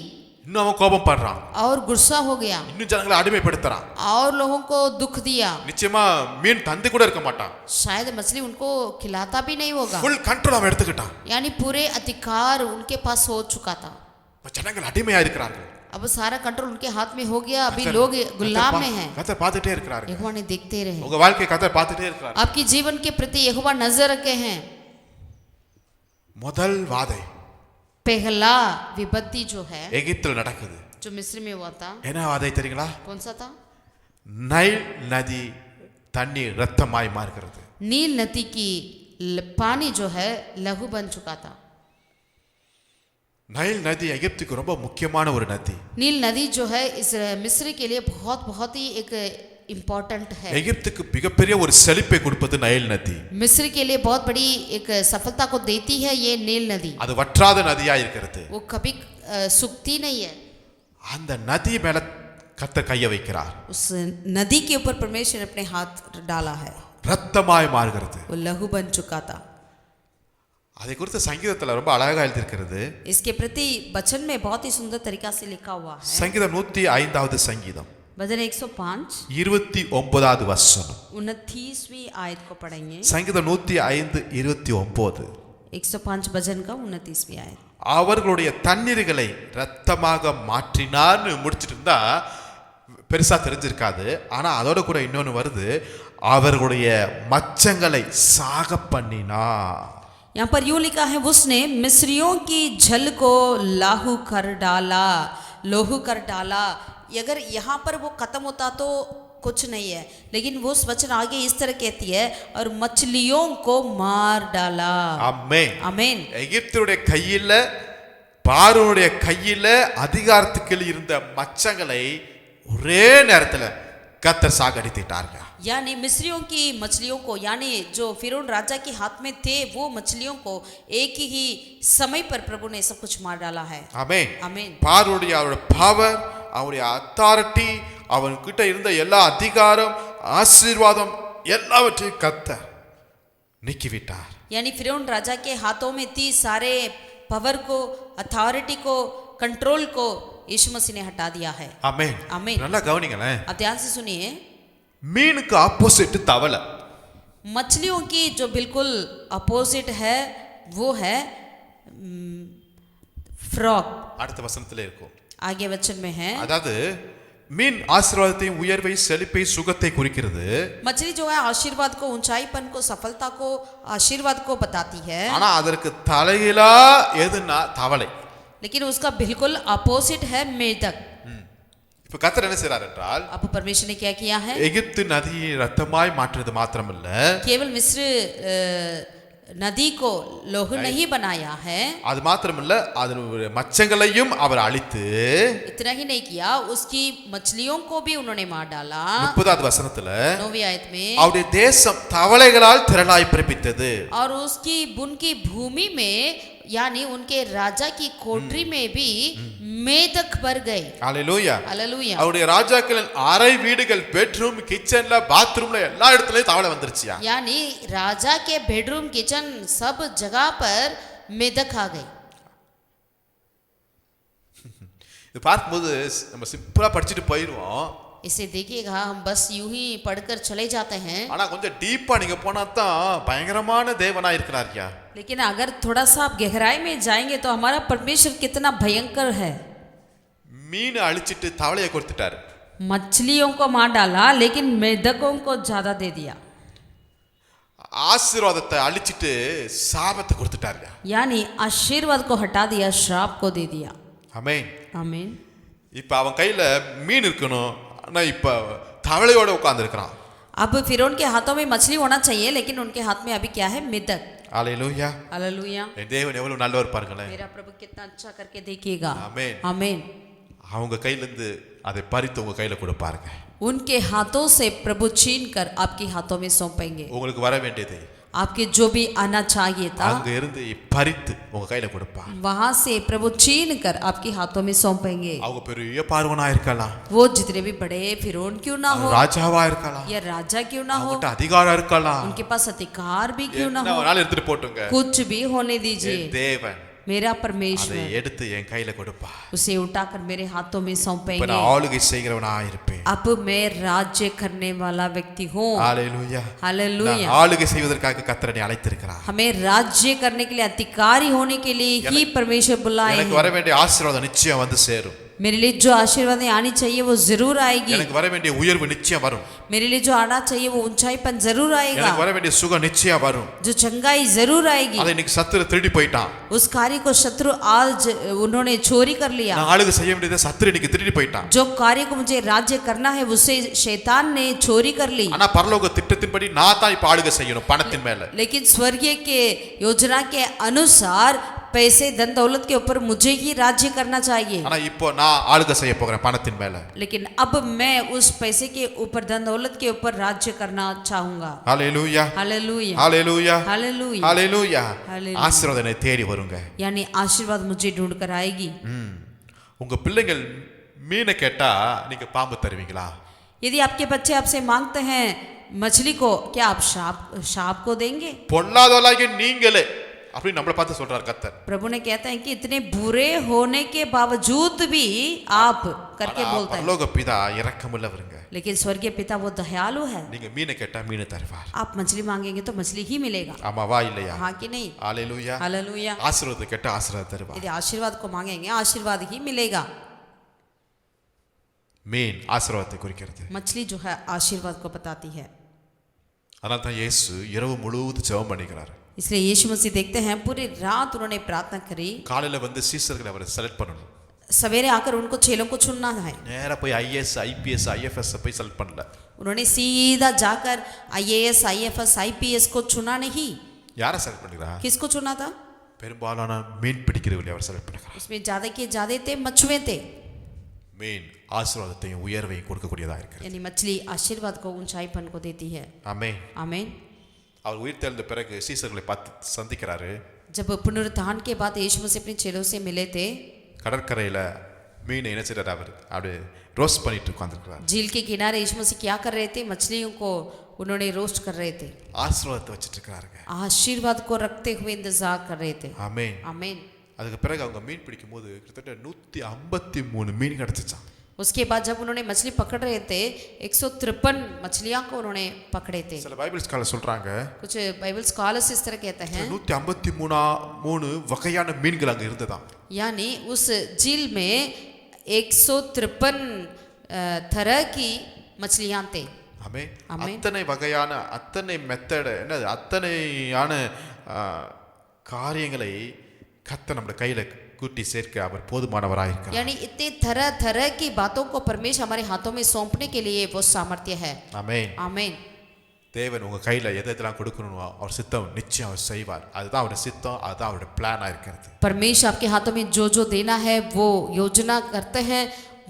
இன்னும் அவன் கோபம் படுறான். और गुस्सा हो गया இன்னும் ஜனங்களை அடிமைப்படுத்துறான். और लोगों को दुख दिया। நிச்சயமா மீன் தந்து கூட இருக்க மாட்டான். शायद मछली उनको खिलाता भी नहीं होगा, ஃபுல் கண்ட்ரோல் அவன் எடுத்துக்கிட்டான். यानी पूरे अधिकार उनके पास हो चुका था। இப்ப ஜனங்கள் அடிமையா இருக்கிறார்கள். अब सारा कंट्रोल उनके हाथ में हो गया। अभी लोग गुलाम में हैं। கர்த்தர் பார்த்துட்டே இருக்கிறாரு. यहोवा ने देखते रहे, உங்க வாழ்க்கையை கர்த்தர் பார்த்துட்டே இருக்கிறார். आपकी जीवन के प्रति यहोवा नजर रखे हैं। முதல் வாதை पहला विपत्ति जो है எகிப்துல நடக்குது. जो मिस्र में हुआ था, என்ன வாதை தெரியுங்களா? कौन सा था? நைல் நதி தண்ணீர் ரத்தமாய் மாறுகிறது. नील नदी की पानी जो है लहू बन चुका था। நைல் நதி எகிப்துக்கு ரொம்ப முக்கியமான ஒரு நதி. नील नदी जो है इस मिस्र के लिए बहुत ही एक इम्पोर्टेंट है। எகிப்துக்கு மிகப்பெரிய ஒரு செழிப்பை கொடுப்பது நைல் நதி. मिस्र के लिए बहुत बड़ी एक सफलता को देती है ये नील नदी। அது வற்றாத நதியா இருக்கிறது. वो कभी सूखती नहीं है। அந்த நதி மேல கர்த்தர் கையை வைக்கிறார். उस नदी के ऊपर परमेश्वर ने अपने हाथ डाला है, ரத்தமாய் மாறுகிறது. वो लहू बन चुका था। அதை குறித்து சங்கீதத்துல ரொம்ப அழகா எழுதியிருக்கிறது. इसके प्रति वचन में बहुत ही सुंदर तरीका से लिखा हुआ है। சங்கீதம் 105வது சங்கீதம் भजन 105 29வது வசனம். 29वीं आयत को पढ़ेंगे। சங்கீதம் 105 29. 105 भजन का 29वीं आयत। அவர்களுடைய தண்ணீர்களை ரத்தமாக மாற்றினார்னு முடிச்சிட்டு இருந்தா பெருசா தெரிஞ்சிருக்காது. ஆனா அதோட கூட இன்னொன்னு வருது, அவர்களுடைய மச்சங்களை சாக பண்ணினா। यहाँ पर यूं लिखा है, उसने मिस्रियों की झल को लाहू कर डाला, लोहू कर डाला। अगर यहाँ पर वो खत्म होता तो कुछ नहीं है, लेकिन वो वचन आगे इस तरह कहती है, और मछलियों को मार डाला। ஆமென் आमीन। எகிப்துடைய கையில பார்வோனுடைய கையில அதிகாரத்துக்கு இருந்த மச்சங்களை ஒரே நேரத்துல கர்த்தர் சாகடித்தார்கள்। यानी मिस्रियों की मछलियों को, यानी जो फिरौन राजा के हाथ में थे वो मछलियों को एक ही समय पर प्रभु ने सब कुछ मार डाला है। ஆமென் आमीन। பார்வோனுடைய அவருடைய பவர், அவருடைய அத்தாரிட்டி, அவன்கிட்ட இருந்த எல்லா அதிகாரம், ஆசீர்வாதம் எல்லாவற்றையும் கர்த்தர் நீக்கிவிட்டார்। यानी फिरौन राजा के हाथों में थी सारे पावर को, अथॉरिटी को, कंट्रोल को यीशु मसीह ने हटा दिया है। ஆமென் आमीन। நல்லா கவனிங்களேன்। अब ध्यान से सुनिए, மீனுக்கு ஆப்போசிட் தவளை। मछलियों की जो बिल्कुल अपोजिट है वो है फ्रॉग। அடுத்த வசனத்துல இருக்கும், आगे वचन में है, அதாவது மீன் ஆசீர்வாதத்தையும் உயர்வை செழிப்பை சுகத்தை குறிக்கிறது। मछली जो है आशीर्वाद को, ऊंचाईपन को, सफलता को, आशीर्वाद को बताती है, ஆனா அதற்கு தலையிலா எதுனா தவளை। लेकिन उसका बिल्कुल अपोजिट है मेढक। இப்ப கர்த்தர் என்ன செய்றார் என்றால், अब परमेश्वर ने क्या किया है, எகிப்து நதியை ரத்தமாய் மாற்றுறது மாத்திரமல்ல, केवल मिस्र नदी को लोह नहीं बनाया है, அது மாத்திரமல்ல அதனுடைய மச்சங்களையும் அவர் அழித்து, इतना ही नहीं किया, उसकी मछलियों को भी उन्होंने मार डाला। 30வது வசனத்துல 9वीं आयत में, அவருடைய தேசம் தவளைகளால் திரளாய் பிறப்பித்தது। और उसकी बुन की भूमि में यानी उनके राजा की कोठरी में भी मेदक भर गए। அல்லேலூயா. हालेलुया। அவருடைய ராஜாக்களின் அறை வீடுகள், பெட்ரூம், கிச்சன்ல, பாத்ரூம்ல எல்லா இடத்துலயும் தவளை வந்துருச்சியா. यानी राजा के बेडरूम, किचन सब जगह पर मेदक आ गए। இது பார்க்கும்போது நம்ம சிம்பிளா படிச்சுட்டு போயிடுவோம். इसे देखिएगा, हम बस यूं ही पढ़कर चले जाते हैं, ஆனா கொஞ்சம் டீப்பா நீங்க போனா தான் பயங்கரமான தேவனா இருக்கிறார்யா. लेकिन अगर थोड़ा सा आप गहराई में जाएंगे तो हमारा परमेश्वर कितना भयंकर है। மீன் அழிச்சிட்டு தவளையை கொடுத்துட்டாரு. मछलियों को मार डाला लेकिन मेदकों को ज्यादा दे दिया। ஆசீர்வாதத்தை அழிச்சிட்டு சாபத்தை கொடுத்துட்டாருயா. यानी आशीर्वाद को हटा दिया, श्राप को दे दिया। ஆமென். आमीन। இப்ப அவன் கையில மீன் இருக்கணும், ஆனா இப்ப தவளையோட உட்கார்ந்து இருக்கிறான். अब फिरौन के हाथों में मछली होना चाहिए, लेकिन उनके हाथ में अभी क्या है? मेदक। அல்லேலூயா. हालेलुया। என் தேவன் எவ்வளவு நல்லவர் பாருங்களேன். मेरा प्रभु कितना अच्छा करके देखिएगा। ஆமென். आमीन। அவங்க கையில இருந்து அதை பறித்து உங்க கையில கொடுப்பாருங்க. उनके हाथों से प्रभु छीन कर आपके हाथों में सौंपेंगे। உங்களுக்கு வர வேண்டியது आपके जो भी आना चाहिए था அங்க இருந்து பறித்து உங்க கையில கொடுப்பார். वहां से प्रभु छीन कर आपके हाथों में सौंपेंगे। அவங்க பெரிய பார்வனா இருக்கலாம், वो जितने भी बड़े फिरौन क्यों ना हो, ராஜாவா இருக்கலாம், या राजा क्यों ना हो, அவங்கட்ட அதிகாரம் இருக்கலாம், उनके पास अधिकार भी क्यों ना என்ன हो, வேணாலும் எடுத்துட்டு போட்டுங்க. कुछ भी होने दीजिए, என் தேவன் मेरा அதை परमेश्वर எடுத்து என் கையில கொடுப்பார். उसे उठाकर मेरे हाथों में இப்ப सौंपेंगे। நான் ஆளுகை செய்கிறவனா இருப்பேன். अब मैं राज्य करने वाला व्यक्ति हूँ। ஹalleluya. हालेलुया। ஆளுகை செய்வதற்காக கர்த்தர் என்னை அழைத்திருக்கிறார். हमें राज्य करने के लिए, अधिकारी होने के लिए ही परमेश्वर बुलाए எனக்கு हैं। வர வேண்டிய ஆசீர்வாதம் நிச்சயம் வந்து சேரும். मेरे लिए जो आशीर्वादें आनी चाहिए वो जरूर आएगी। எனக்கு வர வேண்டிய உயர்வு நிச்சயம் வரும். मेरे लिए जो आना चाहिए वो ऊंचाईपन जरूर आएगा। எனக்கு வர வேண்டிய சுகம் நிச்சயம் வரும். जो चंगाई जरूर आएगी। அதை இன்னைக்கு சத்துரு திருடி போயிட்டான். उस कार्य को शत्रु आज उन्होंने चोरी कर लिया। நான் ஆளுகை செய்ய வேண்டியதை சத்துரு இன்னைக்கு திருடி போயிட்டான். जो कार्य को मुझे राज्य करना है उसे शैतान ने चोरी कर ली। ஆனா பரலோக திட்டத்தின்படி நான் தான் இப்ப ஆளுகை செய்யணும் பணத்தின் மேல. लेकिन स्वर्गीय के योजना के अनुसार पैसे, धन दौलत के ऊपर मुझे ही राज्य करना चाहिए। ஆனா இப்போ நான் ஆளுகை செய்ய போகிறேன் பணத்தின் மேல. लेकिन अब मैं उस पैसे के ऊपर, धन दौलत के ऊपर राज्य करना चाहूंगा। ஹalleluya. हालेलुया। ஹalleluya. हालेलुया। ஹalleluya. ஹalleluya. ஆசீர்வாதம் என்னை தேடி வருங்க. यानी आशीर्वाद मुझे ढूंढ कर आएगी। உங்க பிள்ளைகள் மீனை கேட்டா நீங்க பாம்பு தருவீங்களா? यदि आपके बच्चे आपसे मांगते हैं मछली को, क्या आप सांप को देंगे? பொல்லாதவளாகிய நீங்களே அப்படி நம்மளை பார்த்து சொல்றார் கர்த்தர். प्रभु ने कहते हैं कि इतने बुरे होने के बावजूद भी आप करके बोलते हैं। பரலோக பிதா இரக்கமுள்ளவருங்க. लेकिन स्वर्गीय पिता वो दयालु है। நீங்க மீனை கேட்டா மீனை தருவார். आप मछली मांगेंगे तो मछली ही मिलेगा। ஆமாவா இல்லையா? हाँ कि नहीं? ஹalleluya. हालेलुया। ஆசீர்வாதத்தை கேட்டா ஆசீர்வாதம் தருவார். यदि आशीर्वाद को मांगेंगे आशीर्वाद ही मिलेगा। மீன் ஆசீர்வாதத்தை குறிக்கிறது. मछली जो है आशीर्वाद को बताती है। அதனால தான் இயேசு இரவு முழுவதும் ஜெபம் பண்ணிக்கிறார். इसलिए यीशु मसीह देखते हैं पूरी रात उन्होंने प्रार्थना करी। காலையில வந்து சீசர்களை அவரை செலக்ட் பண்ணணும். सवेरे आकर उनको चेलों को चुनना है। நேரா போய் ஐஏஎஸ் ஐபிஎஸ் ஐஎஃப்எஸ் போய் செலக்ட் பண்ணல. उन्होंने सीधा जाकर IAS IFS IPS को चुना नहीं। யாரை செலக்ட் பண்ணிக்கிறா? किसको चुना था? பெரும்பாலான மீன் பிடிக்கிறவர்களை அவர் செலக்ட் பண்ணிக்கிறார். उसमें ज्यादा के ज्यादा थे मछुए थे। மீன் ஆசீர்வாதத்தையும் உயர்வையும் கொடுக்கக்கூடியதா இருக்கிறது. यानी मछली आशीर्वाद को, ऊंचाईपन को देती है। ஆமென். आमीन। அவர் உயிர் தெழுந்த பிறகு சீசர்களை பார்த்து சந்திக்கிறாரு. जब पुनरुत्थान के बाद यीशु मसीह अपने चेलों से मिले थे, கடற்கரையில மீனை என்ன செய்றாரு? அவர் அப்படியே ரோஸ்ட் பண்ணிட்டு உட்கார்ந்திருக்கிறார். झील के किनारे यीशु मसीह क्या कर रहे थे? मछलियों को उन्होंने रोस्ट कर रहे थे। ஆசீர்வாதத்தை வச்சிட்டு இருக்காருங்க. आशीर्वाद को रखते हुए इंतजार कर रहे थे। ஆமென். आमीन। அதுக்கு பிறகு அவங்க மீன் பிடிக்கும் போது கிட்டத்தட்ட 153 மீன் கிடைச்சிச்சான். उसके बाद जब उन्होंने मछली पकड़ रहे थे 153 मछलियां को उन्होंने पकड़े थे। சில பைபிள் ஸ்காலர் சொல்றாங்க कुछ बाइबल स्कॉलर्स इस तरह कहते हैं 153 வகையான மீன்கள் அங்க இருந்ததாம். यानी उस झील में 153 तरह की मछलियां थे। ஆமென். ஆமென். அத்தனை வகையான, அத்தனை மெத்தட், என்னது அத்தனையான காரியங்களை கர்த்தர் நம்ம கையில கூட்டி சேர்க்க அவர் போதுமானவராயிருக்கிறார். यानी इतने तरह तरह की बातों को परमेश्वर हमारे हाथों में सौंपने के लिए वो सामर्थ्य है। ஆமென். आमीन। தேவன் உங்க கையில எதெல்லாம் கொடுக்கணும் அவர் சித்தம் நிச்சயம் அவர் செய்வார். அதுதான் அவருடைய சித்தம், அதுதான் அவருடைய பிளானா இருக்கிறது. परमेश्वर आपके हाथों में जो जो देना है वो योजना करते हैं,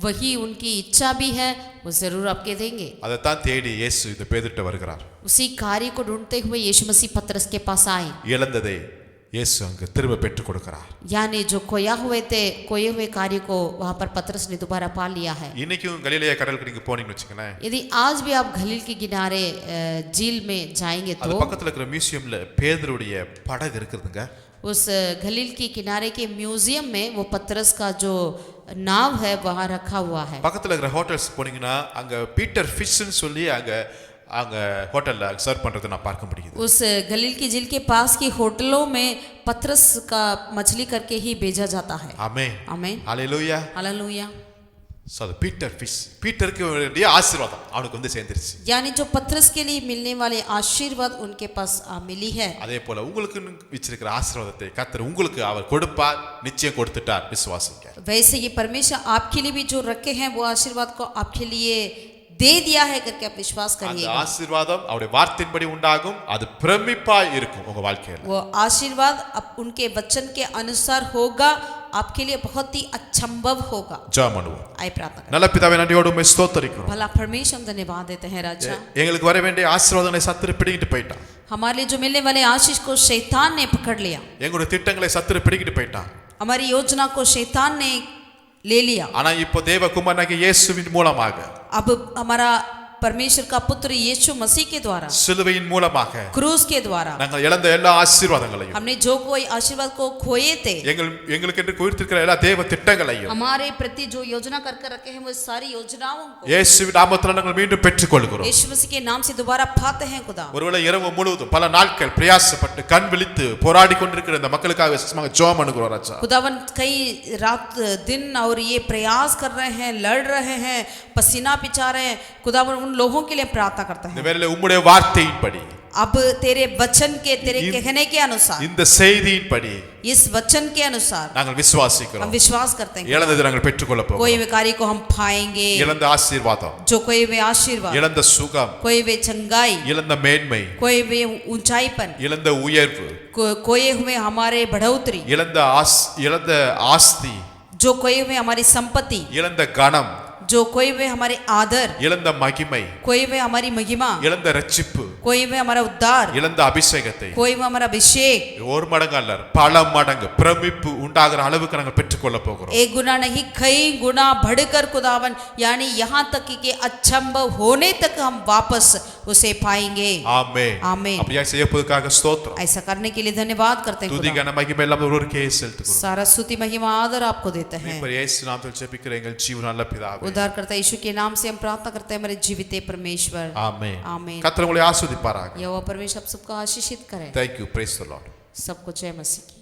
वही उनकी इच्छा भी है, वो जरूर आपके देंगे। அதைத்தான் தேடி இயேசு இந்த பேதுருட்ட வருகிறார். उसी कार्य को ढूंढते हुए यीशु मसीह पतरस के पास आए। இழந்ததை இயேசு அங்கு திரும்ப பெற்றுக் கொடுக்கிறார். यानी जो खोए हुए कार्य को वहां पर पतरस ने दोबारा पा लिया है। இன்னைக்கும் கலிலேயா கடலுக்கு நீங்க போனீங்கன்னு வச்சுக்கங்களேன், यदि आज भी आप गलील के किनारे झील में जाएंगे அது तो பக்கத்துல இருக்கிற மியூசியம்ல பேதுருடைய படகு இருக்குதுங்க. उस गलील के किनारे के म्यूजियम में वो पतरस का जो नाव है वहां रखा हुआ है। பக்கத்துல இருக்கிற ஹோட்டல்ஸ் போனீங்கன்னா அங்க பீட்டர் ஃபிஷ்னு சொல்லி அங்க ஹோட்டல்ல சர்வ் பண்றதை நான் பார்க்க முடியுது. उस गलील की झील के पास की होटलों में पतरस का मछली करके ही भेजा जाता है। ஆமென் आमीन ஹalleluya. हालेलुया। சோ அது பீட்டர் ஃபிஷ், பீட்டருக்கு வேண்டிய ஆசீர்வாதம் அவனுக்கு வந்து சேர்ந்துருச்சு. यानी जो पतरस के लिए मिलने वाले आशीर्वाद उनके पास मिली है। அதே போல உங்களுக்கு வச்சிருக்கிற ஆசீர்வாதத்தை கர்த்தர் உங்களுக்கு அவர் கொடுப்பார், நிச்சயம் கொடுத்துட்டார், விசுவாசிங்க. वैसे ही परमेश्वर आपके लिए भी जो रखे हैं वो आशीर्वाद को आपके लिए दे दिया है करके आप विश्वास அந்த करिएगा। ஆசீர்வாதம் அவருடைய வார்த்தையின்படி உண்டாகும், அது பிரமிப்பாய் இருக்கும் உங்க வாழ்க்கையில. वो आशीर्वाद अब उनके वचन के अनुसार होगा, आपके लिए बहुत ही अचंभव होगा। ஜெபம் பண்ணுவோம். आइए प्रार्थना करें। நல்ல பிதாவே, நன்றியோடு உம்மை ஸ்தோத்திரிக்கிறோம். भला परमेश्वर हम धन्यवाद देते हैं राजा। எங்களுக்கு வர வேண்டிய ஆசீர்வாதங்களை சத்துரு பிடிக்கிட்டு போயிட்டான். हमारे लिए जो मिलने वाले आशीष को शैतान ने पकड़ लिया। எங்களுடைய திட்டங்களை சத்துரு பிடிக்கிட்டு போயிட்டான். हमारी योजना को शैतान ने ले लिया। ஆனா இப்போ தேவகுமாரனாகிய இயேசுவின் மூலமாக, अब हमारा परमेश्वर का पुत्र यीशु मसीह के द्वारा, சிலுவையின் மூலமாக क्रूस के द्वारा நாங்கள் இழந்த எல்லா ஆசீர்வாதங்களையும், हमने जो कोई आशीर्वाद को खोए थे, எங்களுக்கு என்று குறித்திருக்கிற எல்லா தேவ திட்டங்களையும் हमारे प्रति जो योजना कर रखे हैं वो सारी योजनाओं को இயேசுவின் நாமத்தில் நாங்கள் மீண்டும் பெற்றுக்கொள்கிறோம். यीशु मसीह के नाम से दोबारा पाते हैं खुदा। ஒருவேளை இரவு முழுவதும் பல நாட்கள் பிரயாசப்பட்டு கண் விழித்து போராடி கொண்டிருக்கிற இந்த மக்களுக்காக விசேஷமாக ஜெபம் பண்ணுகிறோம் ராஜா. खुदावन कई रात दिन और ये प्रयास कर रहे हैं, लड़ रहे हैं, पसीना पिचा रहे हैं, खुदावन उन लोगों के लिए प्रार्थना करता இந்த है। வேளையில உம்முடைய வார்த்தையின்படி, अब तेरे वचन के, तेरे कहने के अनुसार, இந்த செய்தியின்படி इस वचन के अनुसार நாங்கள் हम விசுவாசிக்கிறோம். विश्वास करते हैं இழந்ததை நாங்கள் பெற்றுக்கொள்ள போகிறோம். कोई वे कार्य को हम पाएंगे, இழந்த ஆசீர்வாதம், जो कोई वे आशीर्वाद, இழந்த சுகம், कोई वे चंगाई, இழந்த மேன்மை, कोई वे ऊंचाईपन, இழந்த உயர்வு, कोई हुए हमारे बढ़ोतरी, இழந்த ஆஸ்தி, जो कोई हुए हमारी संपत्ति, இழந்த கனம், जो कोई वे हमारे आदर, இழந்த மகிமை, कोई वे हमारी महिमा, இழந்த ரட்சிப்பு, कोई वे हमारा उद्धार, இழந்த அபிஷேகத்தை कोई वे हमारा अभिषेक, ஒரு மடங்கு அல்ல பல மடங்கு பிரமிப்பு உண்டாகிற அளவுக்கு நாங்கள் பெற்றுக்கொள்ள போகிறோம். एक गुना नहीं कई गुना बढ़कर खुदावन, यानी यहाँ तक कि अचंभव होने तक हम वापस उसे पाएंगे। ஆமென் आमीन। அப்படியே செய்யப்போவதற்காக ஸ்தோத்திரம். ऐसा करने के लिए धन्यवाद करते हैं துதி खुदा। கன மகிமை எல்லாம் ஒருவருக்கே செலுத்துகிறோம். सारा स्तुति महिमा आदर आपको देते हैं। இப்ப இயேசு நாமத்தில் ஜெபிக்கிற எங்கள் ஜீவனுள்ள பிதாவே, उद्धारकर्ता यीशु के नाम से हम प्रार्थना करते हैं, हमारे जीवित परमेश्वर। ஆமென். आमीन। கர்த்தர் உங்களை ஆசீர்வதிப்பாராக. यहोवा परमेश्वर आप सबको आशीषित करे। Thank you, praise the Lord. सबको जय मसीह की।